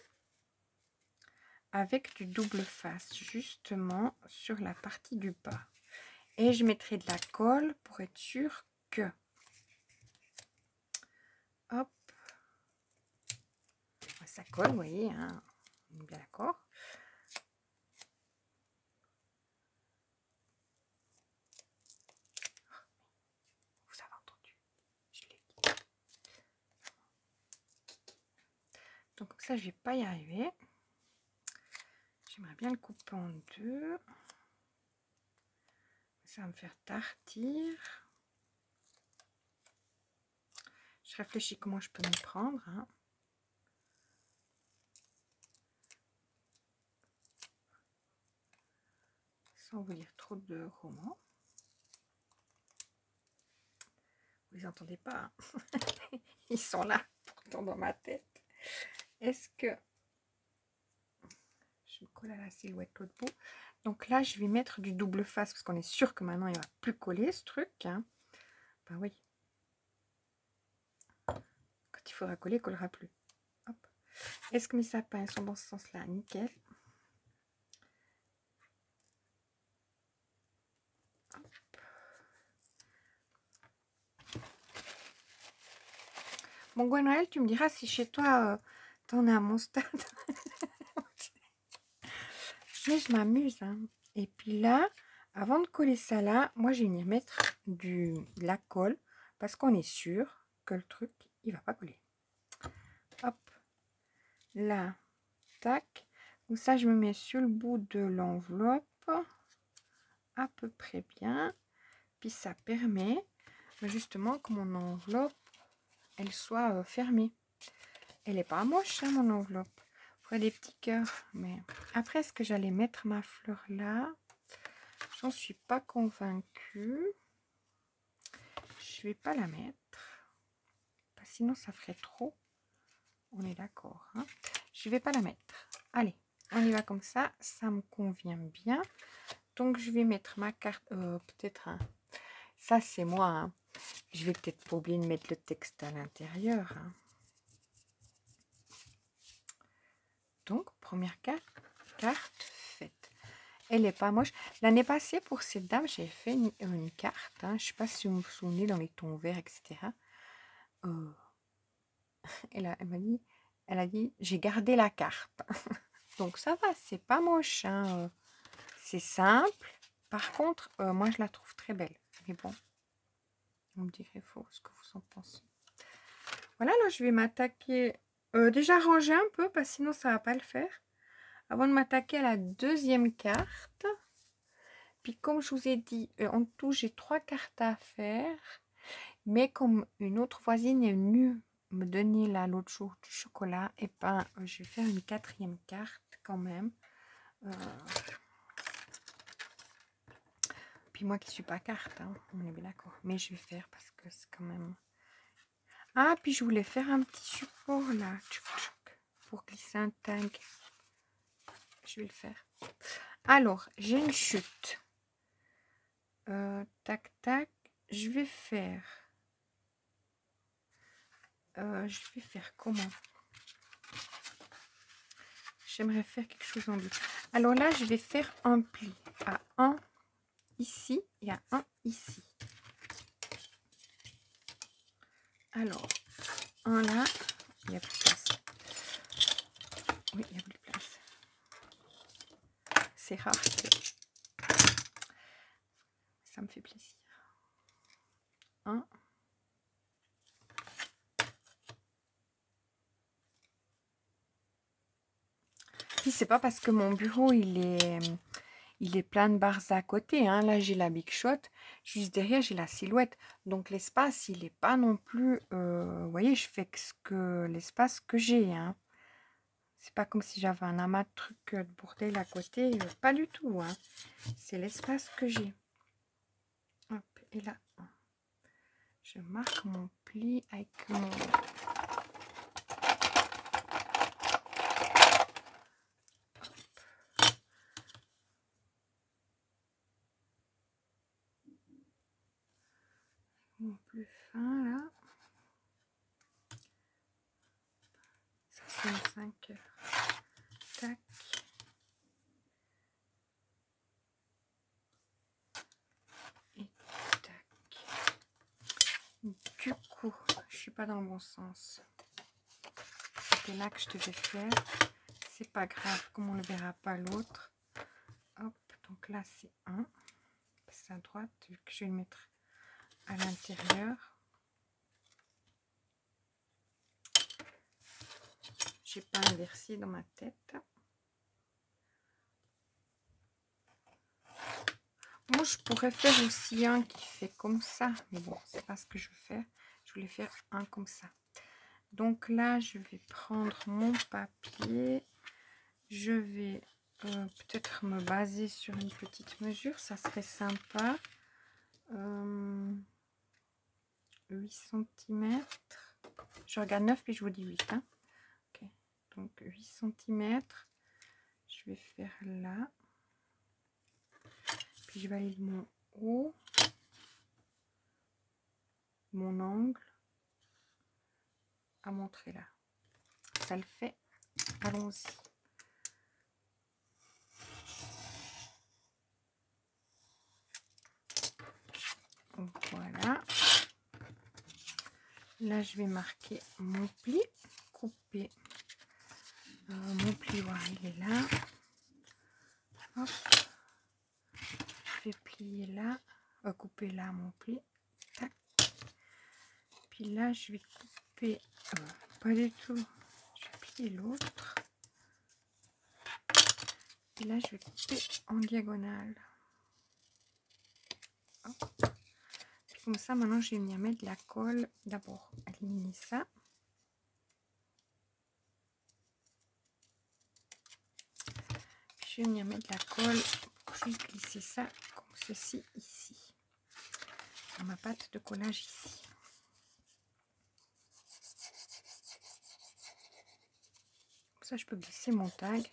Avec du double face, justement, sur la partie du bas. Et je mettrai de la colle pour être sûr que... Hop. Ça colle, vous voyez, hein, on est bien d'accord. Vous avez entendu, je l'ai dit. Donc comme ça, je vais pas y arriver. J'aimerais bien le couper en deux. Ça va me faire tartir. Je réfléchis comment je peux m'y prendre. Hein. Sans vous dire trop de romans. Vous les entendez pas. Hein. Ils sont là, pourtant dans ma tête. Est-ce que je me colle à la silhouette l'autre bout. Donc là, je vais mettre du double face parce qu'on est sûr que maintenant, il va plus coller ce truc. Hein. Ben oui. Quand il faudra coller, il ne collera plus. Hop. Est-ce que mes sapins sont dans ce sens-là? Nickel. Hop. Bon, Gwenaël, tu me diras si chez toi, t'en es à mon stade. Mais je m'amuse. Hein. Et puis là, avant de coller ça là, moi, je vais venir mettre de la colle parce qu'on est sûr que le truc, il va pas coller. Hop. Là, tac. Donc ça, je me mets sur le bout de l'enveloppe. À peu près bien. Puis ça permet justement que mon enveloppe, elle soit fermée. Elle n'est pas moche, hein, mon enveloppe. Il faudrait des petits cœurs. Mais après, est-ce que j'allais mettre ma fleur là? J'en suis pas convaincue. Je vais pas la mettre. Sinon, ça ferait trop. On est d'accord. Hein? Je vais pas la mettre. Allez, on y va comme ça. Ça me convient bien. Donc, je vais mettre ma carte. Peut-être un... Ça, c'est moi. Hein. Je vais peut-être pas oublier de mettre le texte à l'intérieur. Hein. Donc, première carte faite. Elle n'est pas moche. L'année passée, pour cette dame, j'ai fait une carte. Hein. Je ne sais pas si vous vous souvenez, dans les tons verts, etc. Elle a dit, j'ai gardé la carte. Donc, ça va, c'est pas moche. Hein. C'est simple. Par contre, moi, je la trouve très belle. Mais bon, vous me direz faux ce que vous en pensez. Voilà, là, je vais m'attaquer. Déjà ranger un peu, parce que sinon, ça va pas le faire. Avant de m'attaquer à la deuxième carte. Puis comme je vous ai dit, en tout, j'ai 3 cartes à faire. Mais comme une autre voisine est venue me donner là l'autre jour du chocolat, et ben je vais faire une 4e carte quand même. Puis moi qui suis pas carte, hein, on est bien d'accord. Mais je vais faire parce que c'est quand même... Ah, puis je voulais faire un petit support là, pour glisser un tag. Je vais le faire. Alors, j'ai une chute. Tac, tac. Je vais faire comment? J'aimerais faire quelque chose en deux. Alors là, je vais faire un pli à un ici et à un ici. Alors, un là, il n'y a plus de place. Oui, il n'y a plus de place. C'est rare que ça me fait plaisir. Un. Puis c'est pas parce que mon bureau il est plein de barres à côté. Hein. Là j'ai la Big Shot, juste derrière j'ai la Silhouette. Donc l'espace il n'est pas non plus. Vous voyez, je fais que l'espace que j'ai. Hein. C'est pas comme si j'avais un amas de trucs de bordel à côté. Pas du tout. Hein. C'est l'espace que j'ai. Hop, et là, je marque mon pli avec mon... mon plus fin là. Ça fait 5 heures. Tac. Et tac. Du coup, je suis pas dans le bon sens. C'était là que je devais faire. C'est pas grave, comme on ne le verra pas l'autre. Hop, donc là c'est un. C'est à droite, vu que je vais le mettre à l'intérieur. J'ai pas inversé dans ma tête. Moi, je pourrais faire aussi un qui fait comme ça. Mais bon, c'est pas ce que je veux faire. Je voulais faire un comme ça. Donc là, je vais prendre mon papier. Je vais peut-être me baser sur une petite mesure. Ça serait sympa. 8 cm. Je regarde 9 puis je vous dis 8. Hein. Okay. Donc 8 cm. je vais faire là. Puis je valide mon haut, mon angle à montrer là. Ça le fait. Allons-y. Voilà. Là, je vais marquer mon pli, couper mon plioir, il est là. Hop. Je vais plier là, couper là mon pli. Tac. Puis là, je vais couper, pas du tout, je vais plier l'autre. Et là, je vais couper en diagonale. Hop. Puis comme ça, maintenant, je vais venir mettre de la colle. D'abord, éliminer ça. Puis je vais venir mettre de la colle pour juste glisser ça comme ceci ici. Dans ma pâte de collage ici. Comme ça, je peux glisser mon tag.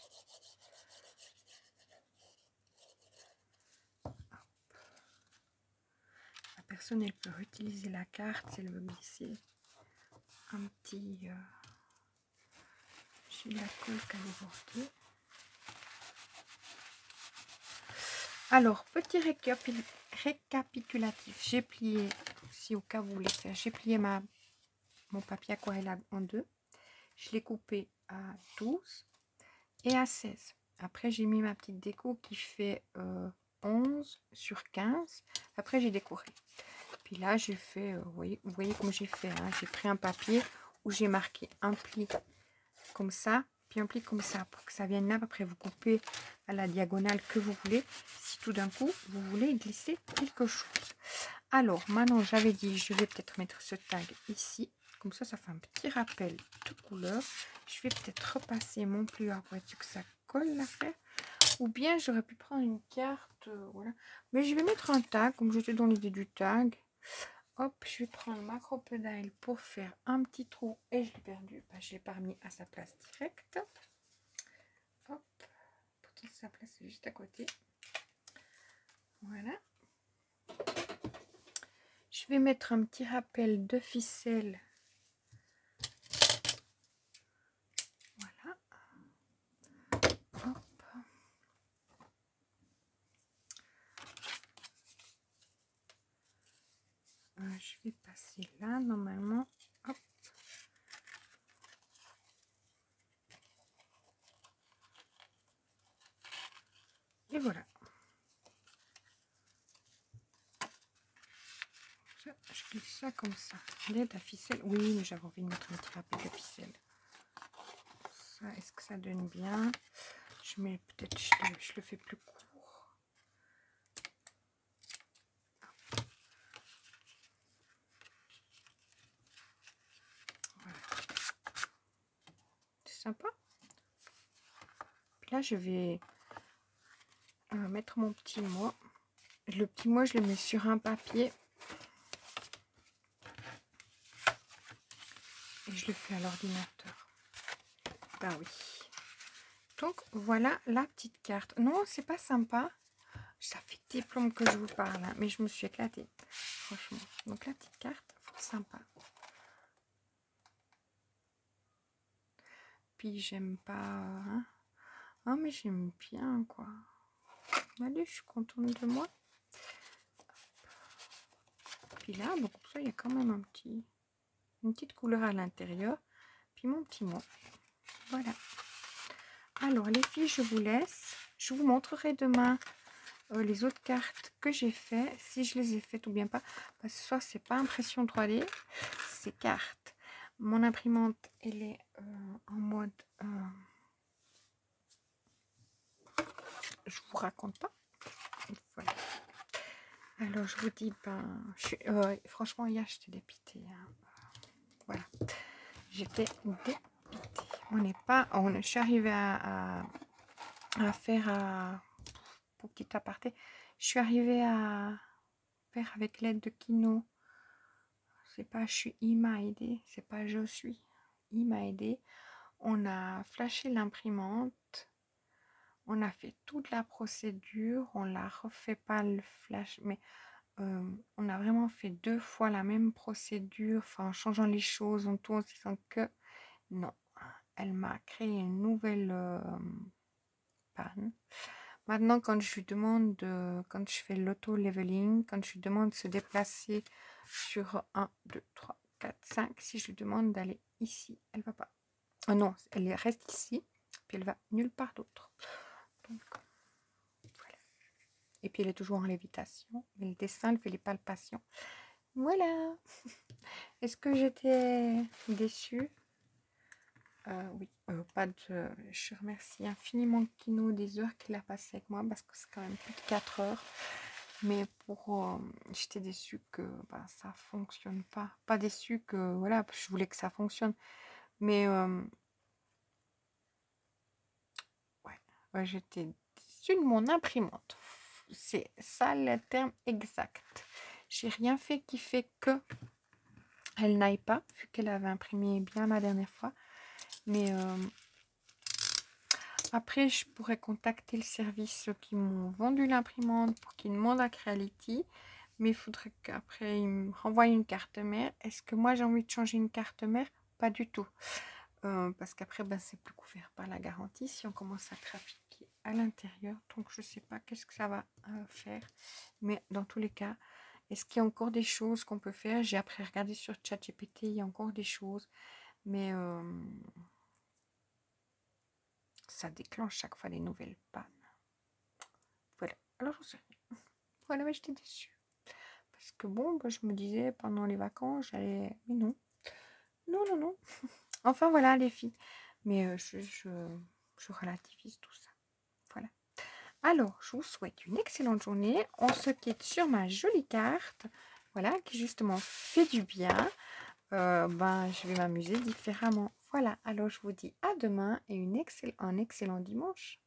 La personne, elle peut réutiliser la carte si elle veut glisser un petit... j'ai de la colle qu'à déborder. Alors, petit récapitulatif. J'ai plié, si au cas où vous voulez faire, j'ai plié mon papier aquarelle en deux. Je l'ai coupé à 12 et à 16. Après, j'ai mis ma petite déco qui fait 11 sur 15. Après, j'ai décoré. Puis là, j'ai fait, vous voyez comme j'ai fait. Hein, j'ai pris un papier où j'ai marqué un pli comme ça, puis un pli comme ça, pour que ça vienne là. Après, vous coupez à la diagonale que vous voulez, si tout d'un coup, vous voulez glisser quelque chose. Alors, maintenant, j'avais dit, je vais peut-être mettre ce tag ici. Comme ça, ça fait un petit rappel de couleur. Je vais peut-être repasser mon plioir pour être sûr que ça colle l'affaire. Ou bien, j'aurais pu prendre une carte, voilà. Mais je vais mettre un tag, comme j'étais dans l'idée du tag. Hop, je vais prendre ma crocodile pour faire un petit trou et je l'ai perdu. Bah, je l'ai pas remis à sa place directe. Hop, pourtant sa place est juste à côté. Voilà. Je vais mettre un petit rappel de ficelle. Voilà. Hop. Je vais passer là normalement. Hop. Et voilà. Je glisse ça comme ça. Il y a de la ficelle. Oui, mais j'avais envie de mettre un petit rappel de ficelle. Ça, est-ce que ça donne bien? Je mets peut-être, je le fais plus court. Voilà. C'est sympa. Puis là, je vais mettre mon petit mot. Le petit mot, je le mets sur un papier. Et je le fais à l'ordinateur. Bah oui. Donc, voilà la petite carte. Non, c'est pas sympa. Ça fait des plombes que je vous parle. Hein, mais je me suis éclatée. Franchement. Donc, la petite carte, sympa. Puis, j'aime pas... Hein. Ah, mais j'aime bien, quoi. Allez, je suis contente de moi. Puis là, bon, comme ça, il y a quand même une petite couleur à l'intérieur. Puis mon petit mot. Voilà. Alors, les filles, je vous laisse. Je vous montrerai demain les autres cartes que j'ai fait, si je les ai faites ou bien pas. Parce que ce soir, c'est pas impression 3D, c'est cartes. Mon imprimante, elle est en mode... je vous raconte pas. Voilà. Alors, je vous dis, franchement, hier, j'étais dépitée. Hein. Voilà. J'étais dépitée. Je suis arrivée à faire, pour petit aparté, je suis arrivée à faire avec l'aide de Kino. C'est pas il m'a aidé, c'est pas je suis. Il m'a aidé. On a flashé l'imprimante. On a fait toute la procédure, on la refait pas le flash, mais on a vraiment fait 2 fois la même procédure, enfin en changeant les choses, en tout, en se disant que non, elle m'a créé une nouvelle panne. Maintenant, quand je lui demande, quand je fais l'auto-leveling, quand je lui demande de se déplacer sur 1, 2, 3, 4, 5, si je lui demande d'aller ici, elle va pas. Ah non, elle reste ici, puis elle va nulle part d'autre. Donc, voilà. Et puis elle est toujours en lévitation. Mais le dessin, elle fait les palpations. Voilà. Est-ce que j'étais déçue? Oui, pas de... Je remercie infiniment Kino des heures qu'il a passé avec moi parce que c'est quand même plus de 4 heures. Mais pour... j'étais déçue que bah, ça fonctionne pas. Pas déçue que... Voilà, je voulais que ça fonctionne. Mais... ouais, j'étais déçue de mon imprimante. C'est ça le terme exact. J'ai rien fait qui fait que elle n'aille pas, vu qu'elle avait imprimé bien la dernière fois. Mais après, je pourrais contacter le service qui m'ont vendu l'imprimante pour qu'ils demandent à Creality. Mais il faudrait qu'après, ils me renvoient une carte mère. Est-ce que moi, j'ai envie de changer une carte mère? Pas du tout. Parce qu'après, ben, c'est plus couvert par la garantie si on commence à trafiquer à l'intérieur. Donc, je ne sais pas qu'est-ce que ça va faire. Mais dans tous les cas, est-ce qu'il y a encore des choses qu'on peut faire? J'ai après regardé sur ChatGPT, il y a encore des choses. Mais ça déclenche chaque fois des nouvelles pannes. Voilà. Alors, je sais rien. Voilà, mais j'étais déçue. Parce que bon, bah, je me disais pendant les vacances, j'allais... Mais non. Non, non, non. Enfin, voilà, les filles. Mais je relativise tout ça. Voilà. Alors, je vous souhaite une excellente journée. On se quitte sur ma jolie carte. Voilà, qui justement fait du bien. Ben, je vais m'amuser différemment. Voilà, alors je vous dis à demain et un excellent dimanche.